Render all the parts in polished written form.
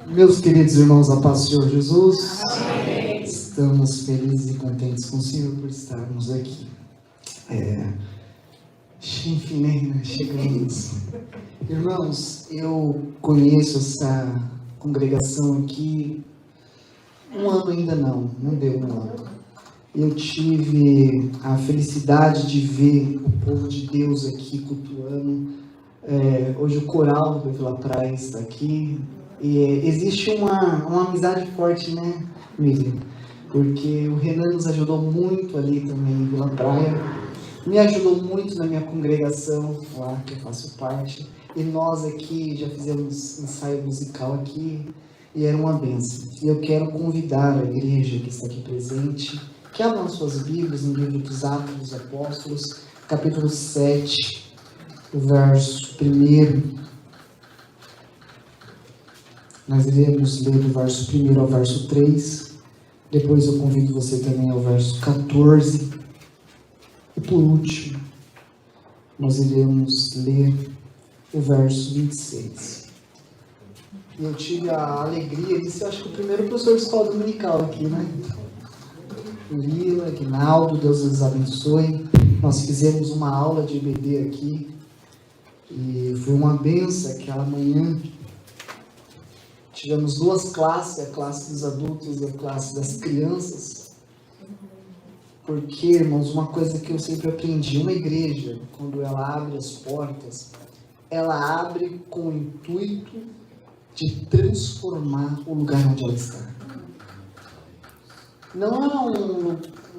Meus queridos irmãos, a paz do Senhor Jesus. Amém. Estamos felizes e contentes com o Senhor por estarmos aqui. Enfim, né? Chegamos. Irmãos, eu conheço essa congregação aqui um ano ainda não deu um ano. Eu tive a felicidade de ver o povo de Deus aqui cultuando. Hoje o coral do Vila Praia está aqui. E existe uma amizade forte, né, Miriam? Porque o Renan nos ajudou muito ali também em Vila Praia. Me ajudou muito na minha congregação lá, que eu faço parte. E nós aqui já fizemos ensaio musical aqui. E era uma bênção. E eu quero convidar a igreja que está aqui presente, que abram suas Bíblias no livro dos Atos dos Apóstolos, capítulo 7, o verso 1. Nós iremos ler do verso 1 ao verso 3. Depois eu convido você também ao verso 14. E por último, nós iremos ler o verso 26. E eu tive a alegria de ser, acho que o primeiro professor de escola dominical aqui, né? Lila, Guinaldo, Deus os abençoe. Nós fizemos uma aula de EBD aqui. E foi uma benção aquela manhã. Tivemos duas classes, a classe dos adultos e a classe das crianças. Porque, irmãos, uma coisa que eu sempre aprendi, uma igreja, quando ela abre as portas, ela abre com o intuito de transformar o lugar onde ela está. Não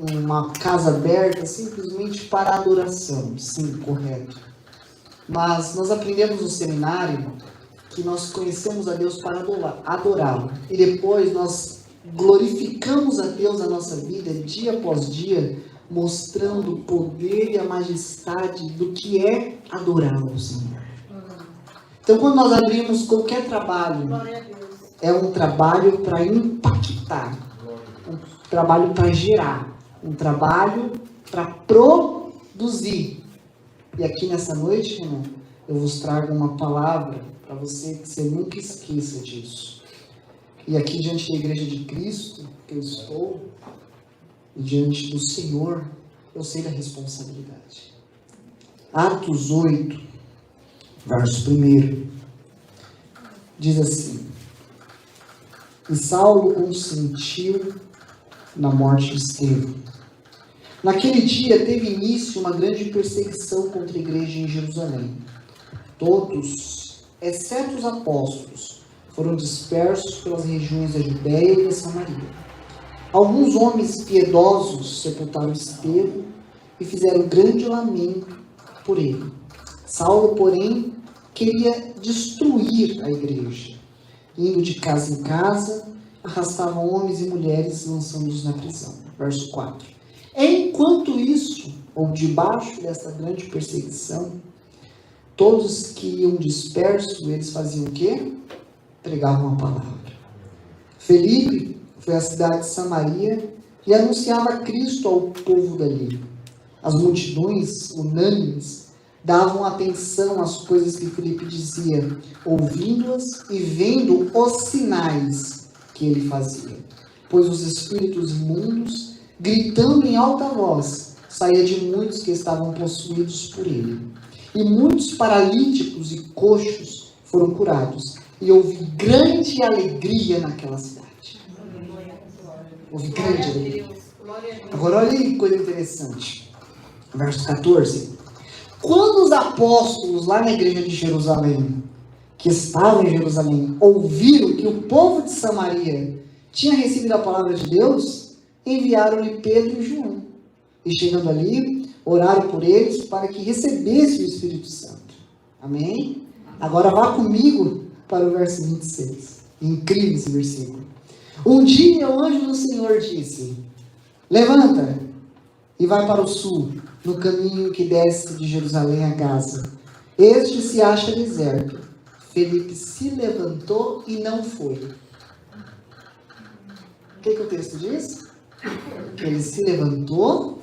é uma casa aberta simplesmente para adoração, sim, correto. Mas nós aprendemos no seminário que nós conhecemos a Deus para adorá-lo. E depois nós glorificamos a Deus na nossa vida, dia após dia, mostrando o poder e a majestade do que é adorá-lo, Senhor. Então, quando nós abrimos qualquer trabalho, é um trabalho para impactar, um trabalho para gerar, um trabalho para produzir. E aqui nessa noite, irmão, eu vos trago uma palavra para você que você nunca esqueça disso. E aqui diante da Igreja de Cristo, que eu estou, e diante do Senhor, eu sei da responsabilidade. Atos 8, verso 1, diz assim: E Saulo consentiu na morte de Estevão. Naquele dia teve início uma grande perseguição contra a igreja em Jerusalém. Todos, exceto os apóstolos, foram dispersos pelas regiões da Judéia e da Samaria. Alguns homens piedosos sepultaram Estevão e fizeram grande lamento por ele. Saulo, porém, queria destruir a igreja. Indo de casa em casa, arrastava homens e mulheres, lançando-os na prisão. Verso 4. Enquanto isso, ou debaixo dessa grande perseguição, todos que iam dispersos, eles faziam o quê? Pregavam a palavra. Felipe foi à cidade de Samaria e anunciava Cristo ao povo dali. As multidões, unânimes, davam atenção às coisas que Felipe dizia, ouvindo-as e vendo os sinais que ele fazia. Pois os espíritos imundos, gritando em alta voz, saía de muitos que estavam possuídos por ele. E muitos paralíticos e coxos foram curados. E houve grande alegria naquela cidade. Houve grande alegria. Agora olha aí que coisa interessante. Verso 14. Quando os apóstolos lá na igreja de Jerusalém, que estavam em Jerusalém, ouviram que o povo de Samaria tinha recebido a palavra de Deus, enviaram-lhe Pedro e João. E chegando ali, oraram por eles para que recebessem o Espírito Santo. Amém? Agora vá comigo para o verso 26. Incrível esse versículo. Um dia o anjo do Senhor disse: Levanta e vai para o sul, no caminho que desce de Jerusalém a Gaza. Este se acha deserto. Felipe se levantou e não foi. O que o texto diz? Que ele se levantou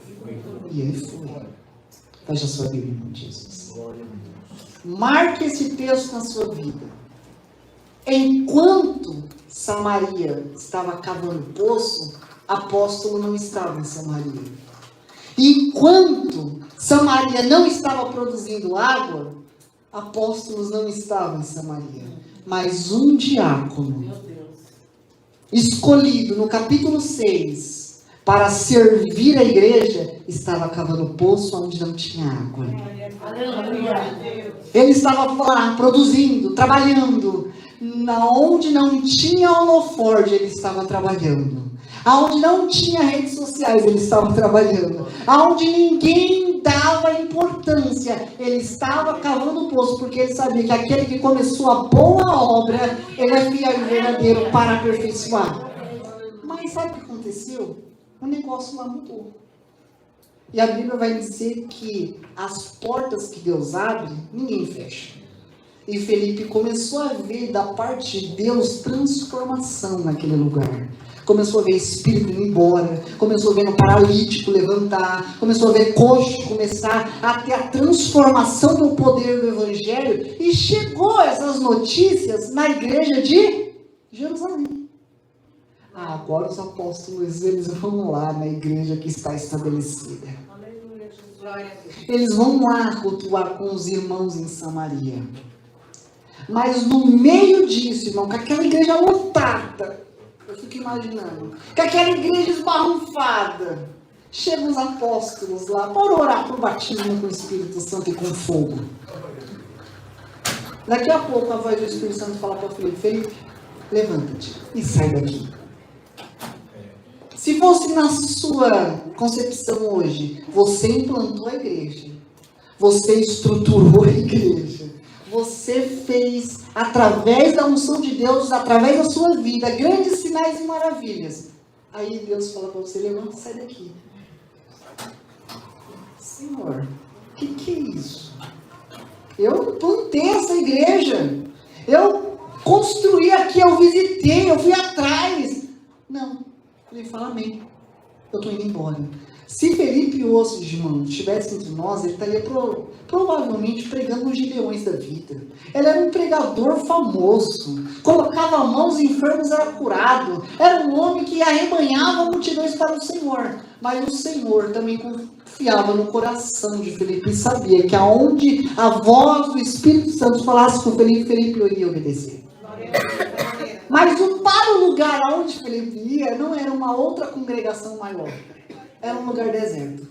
e ele foi. Fecha a sua Bíblia, irmão Jesus. Marque esse texto na sua vida. Enquanto Samaria estava cavando poço, apóstolo não estava em Samaria. Enquanto Samaria não estava produzindo água, apóstolos não estavam em Samaria. Mas um diácono, escolhido no capítulo 6, para servir a igreja, estava cavando poço onde não tinha água. Ele estava lá, produzindo, trabalhando. Onde não tinha holoforte, ele estava trabalhando. Aonde não tinha redes sociais, ele estava trabalhando. Aonde ninguém dava importância, ele estava cavando o poço, porque ele sabia que aquele que começou a boa obra, ele é fiel e verdadeiro para aperfeiçoar. Mas sabe o que aconteceu? O negócio lá mudou. E a Bíblia vai dizer que as portas que Deus abre, ninguém fecha. E Felipe começou a ver da parte de Deus transformação naquele lugar. Começou a ver espírito indo embora, começou a ver no paralítico levantar, começou a ver coxo começar a ter a transformação do poder do Evangelho, e chegou essas notícias na igreja de Jerusalém. Agora os apóstolos, eles vão lá na igreja que está estabelecida. Eles vão lá cultuar com os irmãos em Samaria. Mas no meio disso, irmão, com aquela igreja lotada, eu fico imaginando, com aquela igreja esbarrunfada, chegam os apóstolos lá para orar por batismo com o Espírito Santo e com fogo. Daqui a pouco a voz do Espírito Santo fala para Felipe: Felipe, levanta-te e sai daqui. Se fosse na sua concepção hoje, você implantou a igreja, você estruturou a igreja, você fez, através da unção de Deus, através da sua vida, grandes sinais e maravilhas. Aí Deus fala para você: levanta e sai daqui. Senhor, o que é isso? Eu plantei essa igreja, eu construí aqui, eu visitei, eu fui atrás. Não. Ele fala: amém, eu estou indo embora. Se Felipe Ossos, irmão, estivesse entre nós, ele estaria provavelmente pregando nos Gideões da vida. Ele era um pregador famoso, colocava a mão, os enfermos eram curados, era um homem que arrebanhava multidões para o Senhor. Mas o Senhor também confiava no coração de Felipe e sabia que aonde a voz do Espírito Santo falasse com Felipe, Felipe iria obedecer. Mas para o lugar onde Felipe ia, não era uma outra congregação maior. Era um lugar deserto.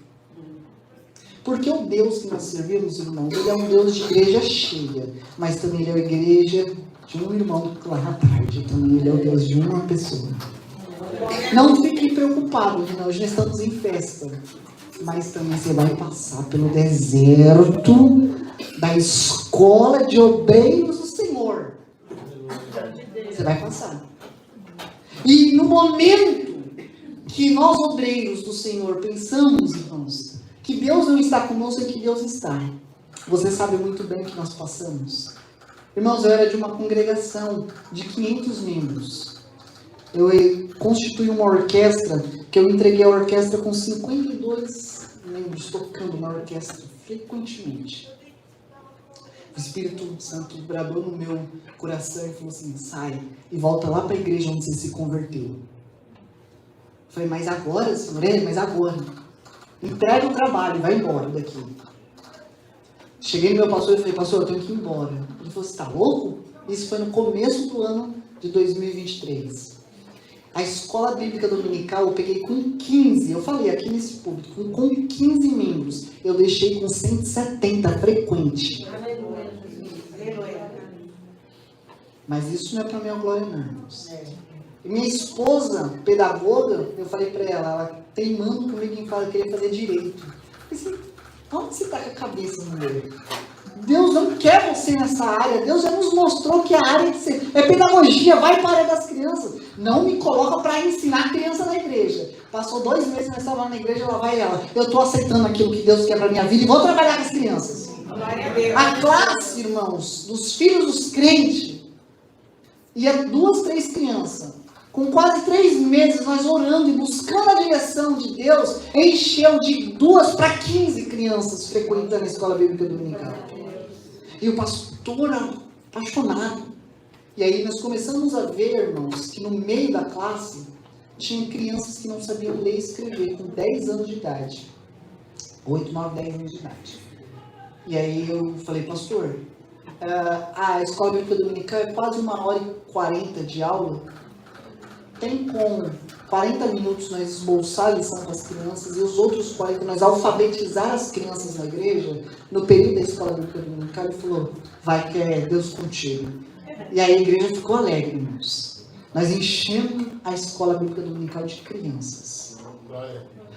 Porque o Deus que nós servimos, irmãos, ele é um Deus de igreja cheia. Mas também ele é a igreja de um irmão lá à tarde. Também ele é o Deus de uma pessoa. Não fique preocupado, irmão. Hoje nós estamos em festa. Mas também você vai passar pelo deserto da escola de obreiros do Senhor. Você vai passar. E no momento que nós, obreiros do Senhor, pensamos, irmãos, que Deus não está conosco, é que Deus está. Você sabe muito bem o que nós passamos. Irmãos, eu era de uma congregação de 500 membros. Eu constituí uma orquestra, que eu entreguei a orquestra com 52 membros, tocando na orquestra frequentemente. O Espírito Santo bradou no meu coração e falou assim: sai e volta lá para a igreja onde você se converteu. Eu falei: mas agora, Senhor? Mas agora. Entrega o trabalho e vai embora daqui. Cheguei no meu pastor e falei: pastor, eu tenho que ir embora. Ele falou: você está louco? Isso foi no começo do ano de 2023. A escola bíblica dominical eu peguei com 15, eu falei aqui nesse público, com 15 membros. Eu deixei com 170 frequente. Mas isso não é para minha glória, não, irmãos. E minha esposa, pedagoga, eu falei para ela teimando comigo em falar que queria fazer direito. Eu disse: onde você está com a cabeça, mulher? Deus não quer você nessa área. Deus já nos mostrou que a área é pedagogia, vai para a área das crianças. Não me coloca para ensinar a criança na igreja. Passou 2 meses, nós estávamos na igreja, lá vai ela. Eu estou aceitando aquilo que Deus quer para a minha vida e vou trabalhar com as crianças. A classe, irmãos, dos filhos dos crentes, ia 2, 3 crianças. Com quase 3 meses, nós orando e buscando a direção de Deus, encheu de 2 para 15 crianças frequentando a escola bíblica dominical. E o pastor apaixonado. E aí nós começamos a ver, irmãos, que no meio da classe tinha crianças que não sabiam ler e escrever com 10 anos de idade. 8, 9, 10 anos de idade. E aí eu falei, pastor, a escola bíblica dominical é quase 1h40 de aula. Tem com 40 minutos nós esboçar a lição para as crianças e os outros 40 nós alfabetizar as crianças na igreja, no período da escola bíblica dominical. Ele falou, vai que é Deus contigo. E aí a igreja ficou alegre, irmãos. Nós enchemos a escola bíblica dominical de crianças.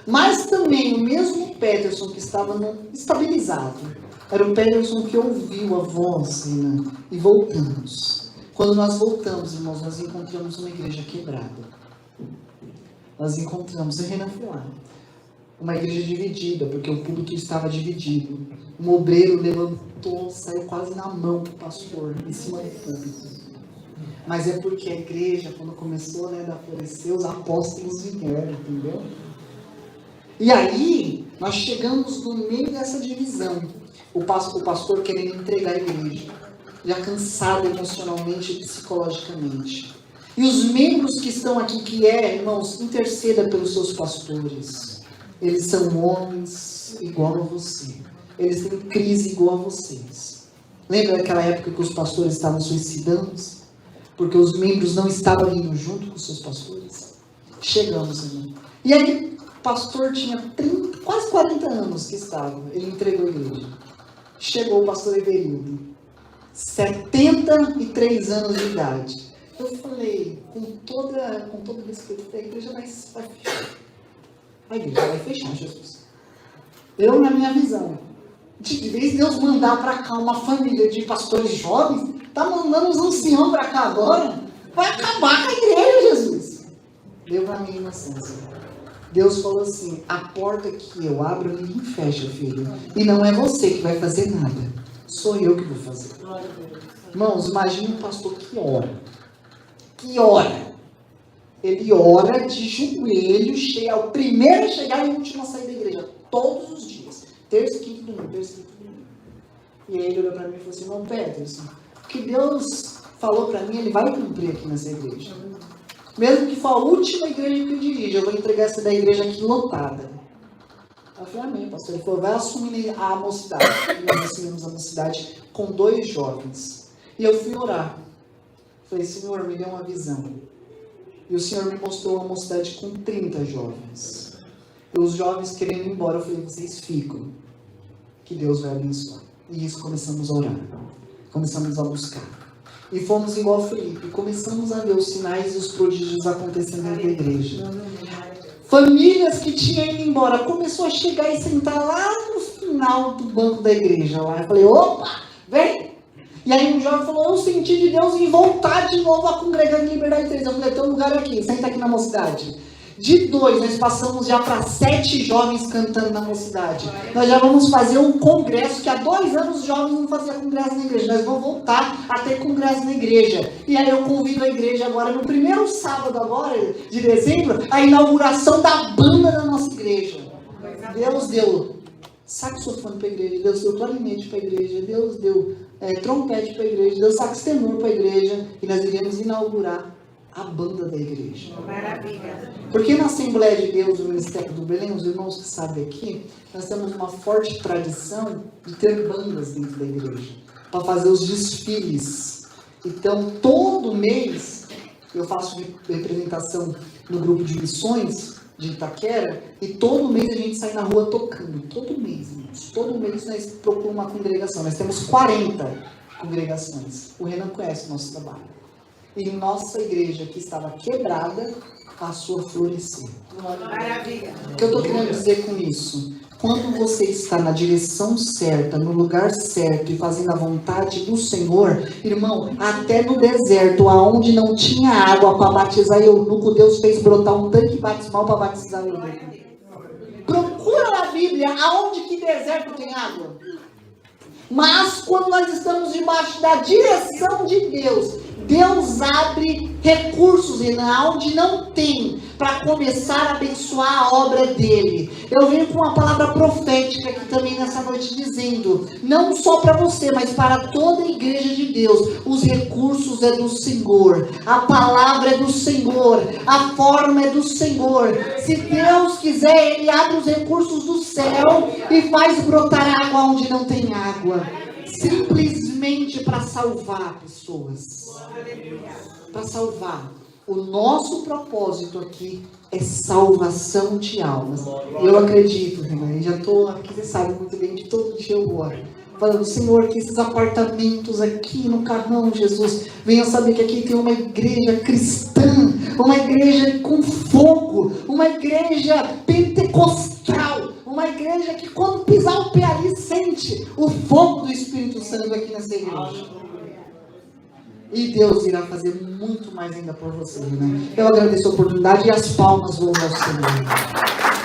Mas também o mesmo Peterson que estava estabilizado, era o Peterson que ouviu a voz, né? E voltamos. Quando nós voltamos, irmãos, nós encontramos uma igreja quebrada. Nós encontramos, e Renan foi lá, uma igreja dividida, porque o público estava dividido. Um obreiro levantou, saiu quase na mão para o pastor, em cima do público. Mas é porque a igreja, quando começou, né, a florescer, os apóstolos vieram, entendeu? E aí, nós chegamos no meio dessa divisão. O pastor querendo entregar a igreja, já cansado emocionalmente e psicologicamente. E os membros que estão aqui, irmãos, interceda pelos seus pastores. Eles são homens igual a você. Eles têm crise igual a vocês. Lembra daquela época que os pastores estavam suicidando? Porque os membros não estavam indo junto com os seus pastores? Chegamos, irmão. E aí, o pastor tinha quase 40 anos que estava. Ele entregou a igreja. Chegou o pastor Everildo, 73 anos de idade. Eu falei, com todo respeito, a igreja vai fechar. A igreja vai fechar, Jesus. Eu, na minha visão, de vez Deus mandar para cá uma família de pastores jovens, tá mandando os anciãos para cá agora, vai acabar com a igreja, Jesus. Deu para mim inocência. Deus falou assim, a porta que eu abro, ninguém fecha, filho. E não é você que vai fazer nada. Sou eu que vou fazer. Irmãos, imagine um pastor que ora. Ele ora de joelho, é o primeiro a chegar e o último a sair da igreja. Todos os dias. Terça, quinta e domingo. E aí ele olhou para mim e falou assim, irmão Peterson, o que Deus falou para mim, ele vai cumprir aqui nessa igreja. Mesmo que for a última igreja que eu dirijo, eu vou entregar essa da igreja aqui lotada. Eu falei, amém, pastor. Ele falou, vai assumir a mocidade. E nós assumimos a mocidade com 2 jovens. E eu fui orar. Falei, Senhor, me deu uma visão. E o Senhor me mostrou uma mocidade com 30 jovens. E os jovens querendo ir embora, eu falei, vocês ficam. Que Deus vai abençoar. E isso começamos a orar. Começamos a buscar. E fomos igual Felipe, começamos a ver os sinais e os prodígios acontecendo na igreja. Famílias que tinham ido embora, começou a chegar e sentar lá no final do banco da igreja. Lá. Eu falei, opa, vem! E aí um jovem falou, eu senti de Deus em voltar de novo a congregar em Liberdade 3. Eu falei, tem um lugar aqui, senta aqui na mocidade. De 2, nós passamos já para 7 jovens cantando na mocidade. Nós já vamos fazer um congresso, que há 2 anos os jovens não faziam congresso na igreja. Nós vamos voltar a ter congresso na igreja. E aí eu convido a igreja agora, no primeiro sábado agora, de dezembro, a inauguração da banda da nossa igreja. Deus deu saxofone para a igreja, Deus deu clarinete para a igreja, Deus deu trompete para a igreja, Deus sax tenor para a igreja. E nós iremos inaugurar a banda da igreja. Maravilha. Porque na Assembleia de Deus, o Ministério do Belém, os irmãos que sabem aqui, nós temos uma forte tradição de ter bandas dentro da igreja, para fazer os desfiles. Então, todo mês, eu faço representação no grupo de missões de Itaquera, e todo mês a gente sai na rua tocando. Todo mês, irmãos. Todo mês nós procuramos uma congregação. Nós temos 40 congregações. O Renan conhece o nosso trabalho. E nossa igreja, que estava quebrada, passou a florescer. Maravilha. O que eu estou querendo dizer com isso? Quando você está na direção certa, no lugar certo e fazendo a vontade do Senhor, irmão, até no deserto, aonde não tinha água para batizar eunuco, Deus fez brotar um tanque batismal para batizar eunuco. Procura na Bíblia aonde que deserto tem água. Mas quando nós estamos debaixo da direção de Deus, Deus abre recursos, Renan, onde não tem, para começar a abençoar a obra dele. Eu venho com uma palavra profética aqui também nessa noite, dizendo, não só para você, mas para toda a igreja de Deus, os recursos é do Senhor, a palavra é do Senhor, a forma é do Senhor. Se Deus quiser, Ele abre os recursos do céu e faz brotar água onde não tem água, simplesmente para salvar pessoas. Para salvar. O nosso propósito aqui é salvação de almas. Eu acredito, Renan, já estou aqui, você sabe muito bem, de todo dia eu oro, falando, Senhor, que esses apartamentos aqui no Carrão, Jesus, venham saber que aqui tem uma igreja cristã, uma igreja com fogo, uma igreja pentecostal, uma igreja que quando pisar o pé ali, sente o fogo do Espírito Santo aqui nessa igreja. E Deus irá fazer muito mais ainda por você, né? Eu agradeço a oportunidade e as palmas vão ao Senhor.